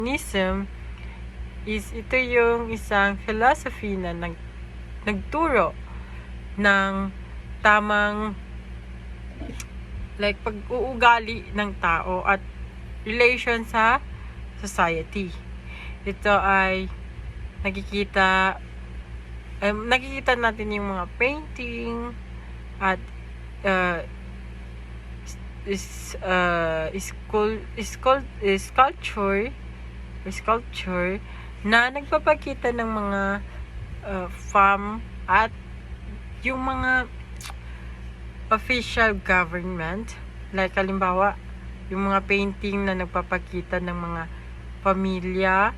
Confucianism is ito yung isang philosophy na nagturo ng tamang pag-uugali ng tao at relation sa society. Ito ay nakikita natin yung mga painting at sculpture na nagpapakita ng mga farm at yung mga official government, like halimbawa yung mga painting na nagpapakita ng mga pamilya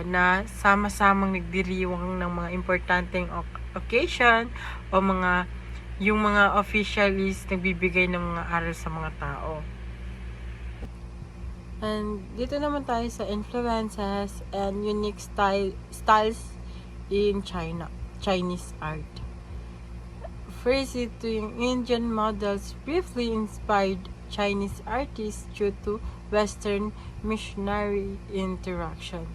na sama-samang nagdiriwang ng mga importanteng occasion o yung mga officialist nagbibigay ng mga aral sa mga tao. And dito naman tayo sa influences and unique styles in Chinese art. First, ito yung Indian models briefly inspired Chinese artists due to Western missionary interaction.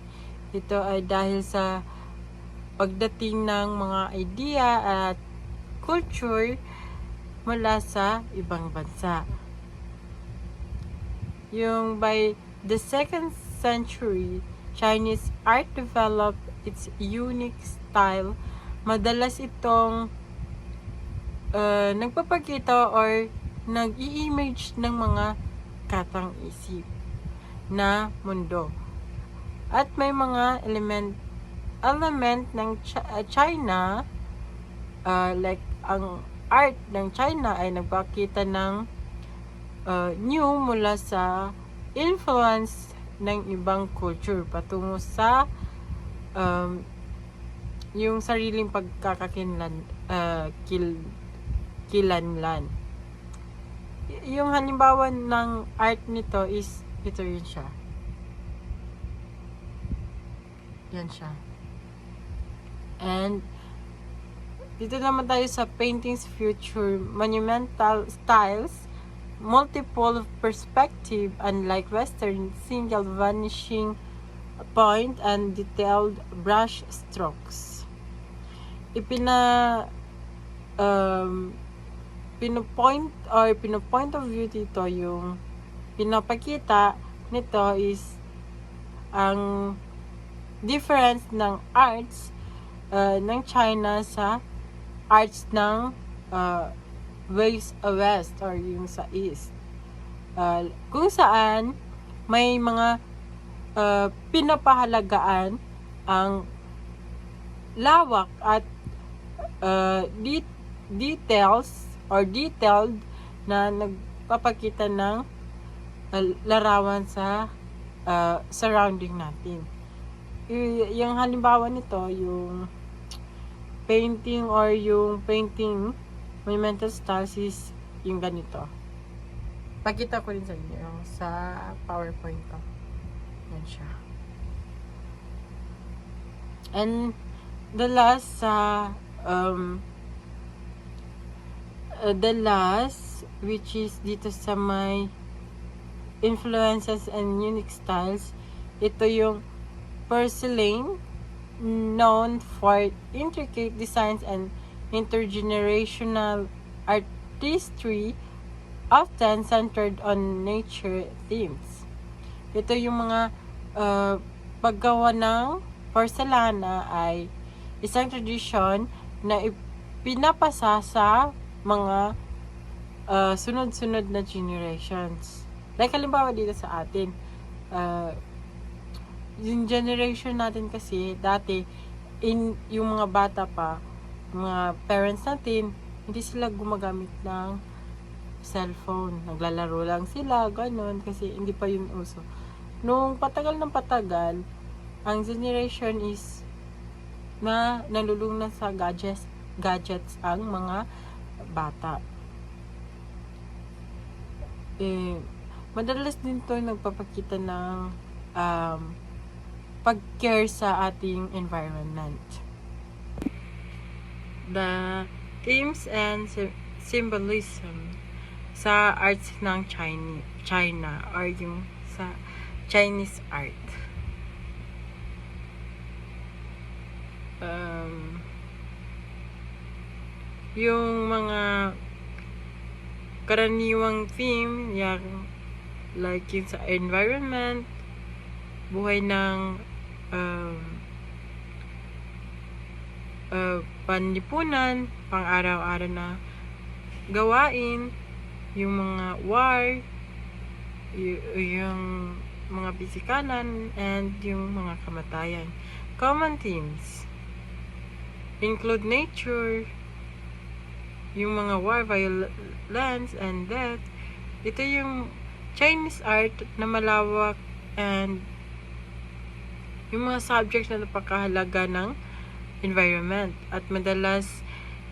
Ito ay dahil sa pagdating ng mga idea at culture mula sa ibang bansa. Yung by the 2nd century, Chinese art developed its unique style. Madalas itong nagpapakita or nag-i-image ng mga katang-isip na mundo. At may mga element ng China, like ang art ng China ay nagpakita ng new mula sa influence ng ibang culture patungo sa yung sariling kilanlan. Yung halimbawa ng art nito is ito yun siya. Yan siya. And dito naman tayo sa paintings future monumental styles, multiple perspective, unlike Western, single vanishing point and detailed brush strokes. Pinopoint of view dito, yung pinapakita nito is ang difference ng arts ng China sa arts ng West or yung sa East, kung saan may mga pinapahalagaan ang lawak at detailed na nagpapakita ng larawan sa surrounding natin. Yung halimbawa nito, yung painting monumental styles is yung ganito. Pakita ko rin sa inyo sa PowerPoint ko. Yan siya. And the last which is dito sa my influences and unique styles, ito yung porcelain, known for intricate designs and intergenerational artistry, often centered on nature themes. Ito yung mga paggawa ng porcelana ay isang tradisyon na pinapasa sa mga sunod-sunod na generations. Like halimbawa dito sa atin, yung generation natin kasi dati, yung mga bata pa, mga parents natin, hindi sila gumagamit ng cellphone. Naglalaro lang sila, ganun, kasi hindi pa yun uso. Nung patagal ng patagal, ang generation is na nalulung na sa gadgets ang mga bata. Madalas din to nagpapakita ng pag-care sa ating environment. The themes and symbolism sa arts ng China or yung sa Chinese art. yung mga karaniwang theme, yung like yung sa environment, buhay ng panlipunan, pang araw-araw na gawain, yung mga war, yung mga pisikalan, and yung mga kamatayan. Common themes include nature, yung mga war, violence, and death. Ito yung Chinese art na malawak, and yung mga subjects na napakahalaga ng environment, at madalas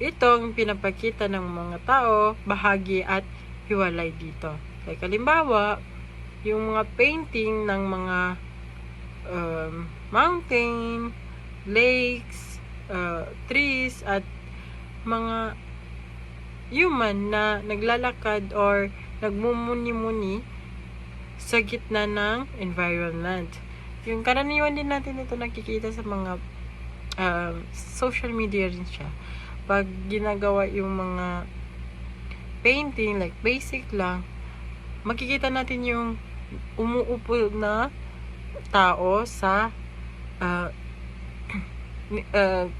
itong pinapakita ng mga tao, bahagi at hiwalay dito. Like halimbawa, yung mga painting ng mga mountain, lakes, trees, at mga human na naglalakad or nagmumuni-muni sa gitna ng environment. Yung karaniwan din natin ito nakikita sa mga social media rin siya. Pag ginagawa yung mga painting, like basic lang, makikita natin yung umuupo na tao sa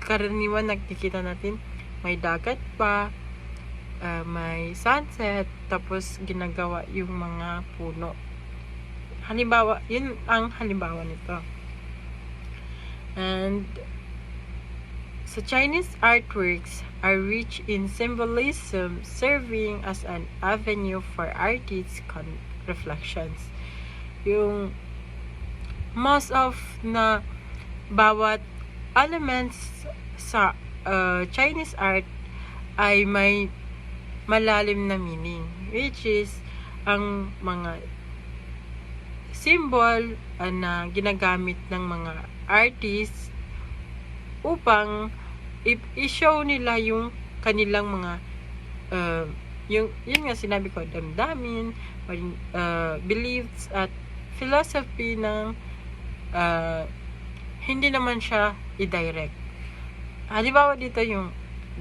karaniwan nakikita natin may dagat pa, may sunset, tapos ginagawa yung mga puno. Halimbawa, yun ang halimbawa nito. And sa Chinese artworks are rich in symbolism, serving as an avenue for artists' reflections. Yung most of na bawat elements sa Chinese art ay may malalim na meaning, which is ang mga symbol na ginagamit ng mga artists upang i-show nila yung kanilang mga yun nga sinabi ko, damdamin, beliefs at philosophy ng hindi naman siya i-direct. Halimbawa dito yung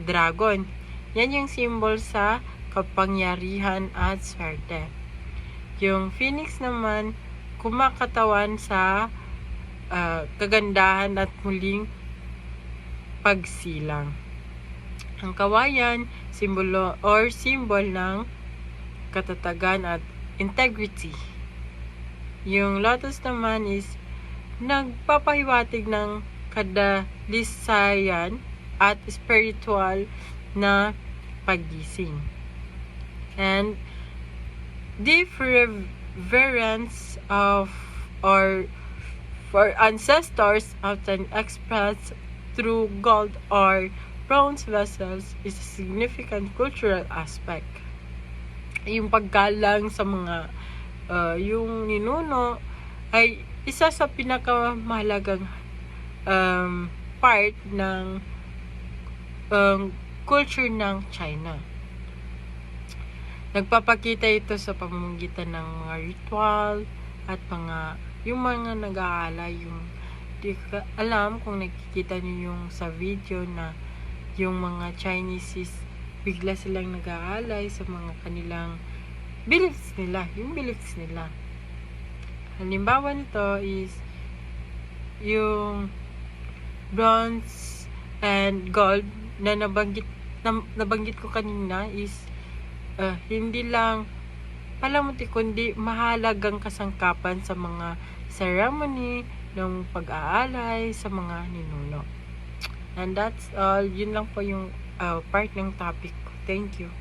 dragon. Yan yung symbol sa kapangyarihan at swerte. Yung phoenix naman, kumakatawan sa kagandahan at muling pagsilang. Ang kawayan, simbolo or symbol ng katatagan at integrity. Yung lotus naman is nagpapahiwatig ng kadalisayan at spiritual na paggising. And deep reverence of or for ancestors often expressed through gold or bronze vessels is a significant cultural aspect. Yung paggalang sa mga yung ninuno ay isa sa pinakamahalagang part ng culture ng China. Nagpapakita ito sa pamamagitan ng mga ritual at yung mga nag-aalay. Yung di ka alam kung nakikita niyo yung sa video na yung mga Chinese bigla silang nag-aalay sa mga kanilang beliefs nila. Halimbawa nito is yung bronze and gold na nabanggit ko kanina is hindi lang palamuti kundi mahalagang kasangkapan sa mga ceremony ng pag-aalay sa mga ninuno. And that's all. Yun lang po yung part ng topic ko. Thank you.